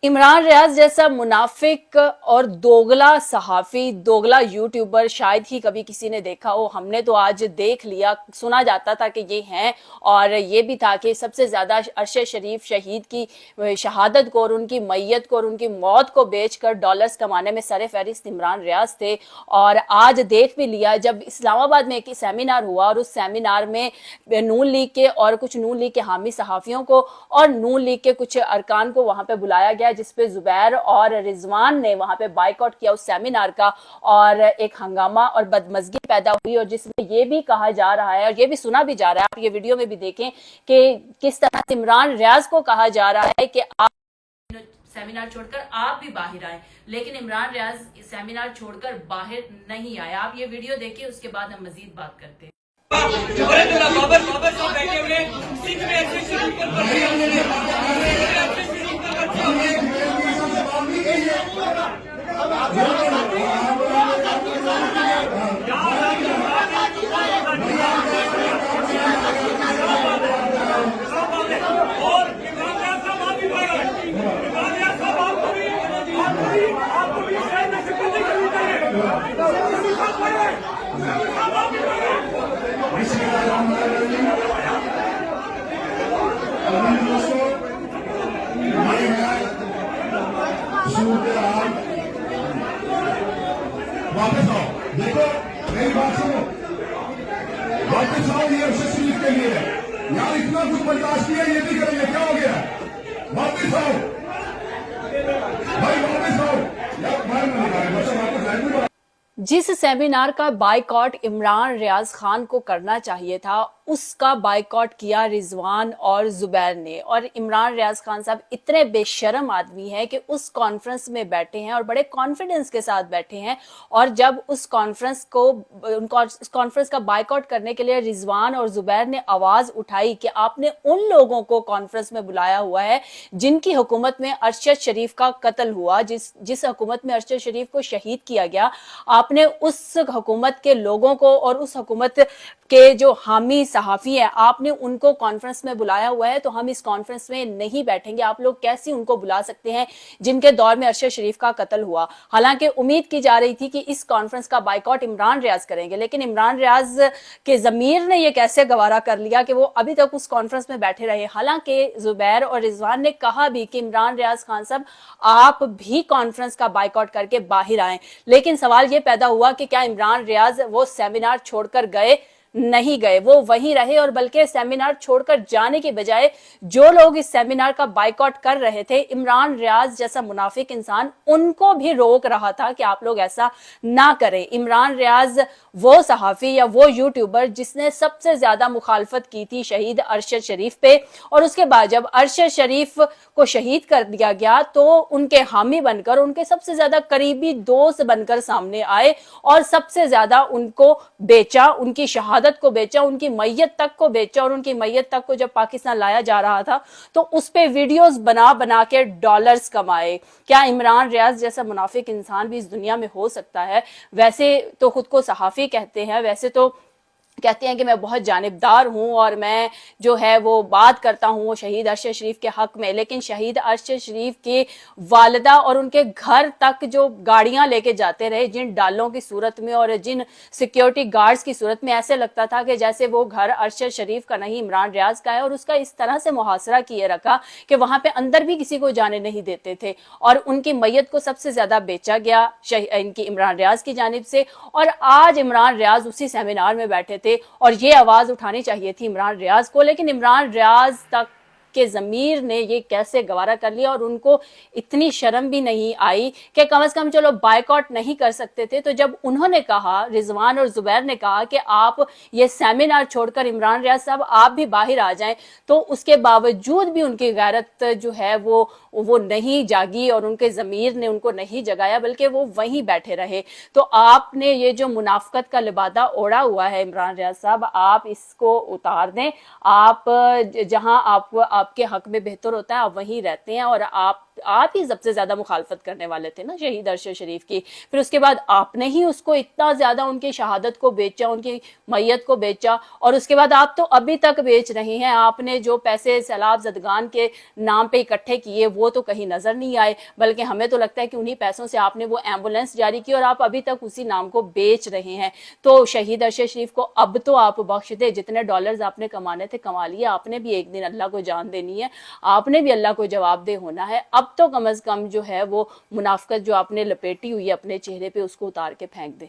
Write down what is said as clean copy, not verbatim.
इमरान रियाज जैसा मुनाफिक और दोगला सहाफी, दोगला यूट्यूबर शायद ही कभी किसी ने देखा हो। हमने तो आज देख लिया, सुना जाता था कि ये हैं, और ये भी था कि सबसे ज्यादा अरशद शरीफ शहीद की शहादत को और उनकी मैयत को और उनकी मौत को बेचकर डॉलर्स कमाने में सरे फहरिस्त इमरान रियाज थे। और आज देख भी लिया, जब इस्लामाबाद में एक सेमिनार हुआ और उस सेमिनार में नून लीग के और कुछ नून लीग के हामी सहाफियों को और नून लीग के कुछ अरकान को वहां पे बुलाया गया, जिसपे जुबैर और रिजवान ने वहां पे बाइकआउट किया उस सेमिनार का, और एक हंगामा और बदमजगी पैदा हुई। और जिसमें ये भी कहा जा रहा है और ये भी सुना भी जा रहा है, आप ये वीडियो में भी देखें कि किस तरह से इमरान रियाज को कहा जा रहा है कि आप सेमिनार छोड़कर आप भी बाहर आए, लेकिन इमरान रियाज सेमिनार छोड़कर बाहर नहीं आया। आप ये वीडियो देखिए, उसके बाद हम मजीद बात करते हैं। वापस आओ, देखो मेरी बात सुनो, वापस आओ। ये अरशद शरीफ के लिए यार इतना कुछ बर्दाश्त किया, ये भी करेंगे, क्या हो गया? वापस आओ भाई, वापस आओ यार, बाहर ना निकाले, बस वापस आए। जिस सेमिनार का बाइकआउट इमरान रियाज खान को करना चाहिए था, उसका बाइकआउट किया रिजवान और जुबैर ने। और इमरान रियाज खान साहब इतने बेशरम आदमी हैं कि उस कॉन्फ्रेंस में बैठे हैं और बड़े कॉन्फिडेंस के साथ बैठे हैं, और जब उस कॉन्फ्रेंस का बाइकआउट करने के लिए रिजवान और जुबैर ने आवाज उठाई कि आपने उन लोगों को कॉन्फ्रेंस में बुलाया हुआ है जिनकी हुकूमत में अरशद शरीफ का कत्ल हुआ, जिस हुकूमत में अरशद शरीफ को शहीद किया गया, आपने उस हुकूमत के लोगों को और उस हुकूमत के जो हामी सहाफी है, आपने उनको कॉन्फ्रेंस में बुलाया हुआ है, तो हम इस कॉन्फ्रेंस में नहीं बैठेंगे। आप लोग कैसे उनको बुला सकते हैं जिनके दौर में अरशद शरीफ का कत्ल हुआ? हालांकि उम्मीद की जा रही थी कि इस कॉन्फ्रेंस का बाइकआउट इमरान रियाज करेंगे, लेकिन इमरान रियाज के जमीर ने यह कैसे गवारा कर लिया कि वो अभी तक उस कॉन्फ्रेंस में बैठे रहे। हालांकि जुबैर और रिजवान ने कहा भी कि इमरान रियाज खान साहब आप भी कॉन्फ्रेंस का बाइकआउट करके बाहर आए, लेकिन सवाल यह पैदा हुआ कि क्या इमरान रियाज वो सेमिनार छोड़कर गए? नहीं गए, वो वहीं रहे। और बल्कि सेमिनार छोड़कर जाने के बजाय जो लोग इस सेमिनार का बाइकआउट कर रहे थे, इमरान रियाज जैसा मुनाफिक इंसान उनको भी रोक रहा था कि आप लोग ऐसा ना करें। इमरान रियाज वो सहाफी या वो यूट्यूबर जिसने सबसे ज्यादा मुखालफत की थी शहीद अरशद शरीफ पे, और उसके बाद जब अरशद शरीफ को शहीद कर दिया गया तो उनके हामी बनकर, उनके सबसे ज्यादा करीबी दोस्त बनकर सामने आए और सबसे ज्यादा उनको बेचा, उनकी शहादत को बेचा, उनकी मैयत तक को बेचा। और उनकी मैयत तक को जब पाकिस्तान लाया जा रहा था तो उस पे वीडियोस बना बना के डॉलर्स कमाए। क्या इमरान रियाज जैसा मुनाफिक इंसान भी इस दुनिया में हो सकता है? वैसे तो खुद को सहाफी कहते हैं, वैसे तो कहते हैं कि मैं बहुत जानिबदार हूं और मैं जो है वो बात करता हूं वो शहीद अरशद शरीफ के हक में, लेकिन शहीद अरशद शरीफ की वालिदा और उनके घर तक जो गाड़ियां लेके जाते रहे, जिन डालों की सूरत में और जिन सिक्योरिटी गार्ड्स की सूरत में, ऐसे लगता था कि जैसे वो घर अरशद शरीफ का नहीं इमरान रियाज का है। और उसका इस तरह से मुहासरा किए रखा कि वहां पे अंदर भी किसी को जाने नहीं देते थे, और उनकी मैयत को सबसे ज्यादा बेचा गया इनकी इमरान रियाज की जानिब से। और आज इमरान रियाज उसी सेमिनार में बैठे थे और ये आवाज उठानी चाहिए थी इमरान रियाज को, लेकिन इमरान रियाज तक के जमीर ने ये कैसे गवारा कर लिया और उनको इतनी शर्म भी नहीं आई कि कम से कम चलो बाइकआउट नहीं कर सकते थे। तो जब उन्होंने कहा, रिजवान और जुबैर ने कहा कि आप ये सेमिनार छोड़कर इमरान रियाज साहब आप भी बाहर आ जाएं, तो उसके बावजूद भी उनकी गैरत जो है वो नहीं जागी और उनके जमीर ने उनको नहीं जगाया, बल्कि वो वहीं बैठे रहे। तो आपने ये जो मुनाफकत का लिबादा ओढ़ा हुआ है इमरान रियाज साहब, आप इसको उतार दें। आप जहां आप آپ کے حق میں بہتر ہوتا ہے آپ وہیں رہتے ہیں، اور آپ ہی سب سے زیادہ مخالفت کرنے والے تھے نا شہید ارشد شریف کی، پھر اس کے بعد آپ نے ہی اس کو اتنا زیادہ ان کی شہادت کو بیچا، ان کی میت کو بیچا، اور اس کے بعد آپ تو ابھی تک بیچ رہے ہیں۔ آپ نے جو پیسے سیلاب زدگان کے نام پہ اکٹھے کیے وہ تو کہیں نظر نہیں آئے، بلکہ ہمیں تو لگتا ہے کہ انہی پیسوں سے آپ نے وہ ایمبولینس جاری کی، اور آپ ابھی تک اسی نام کو بیچ رہے ہیں۔ تو شہید ارشد شریف کو اب تو آپ بخش دے، جتنے ڈالرز آپ نے کمانے تھے کما لیے، آپ نے بھی ایک دن اللہ کو جان دینی ہے، آپ نے بھی اللہ کو جواب دہ ہونا ہے۔ اب تو کم از کم جو ہے وہ منافقت جو آپ نے لپیٹی ہوئی ہے اپنے چہرے پہ اس کو اتار کے پھینک دے۔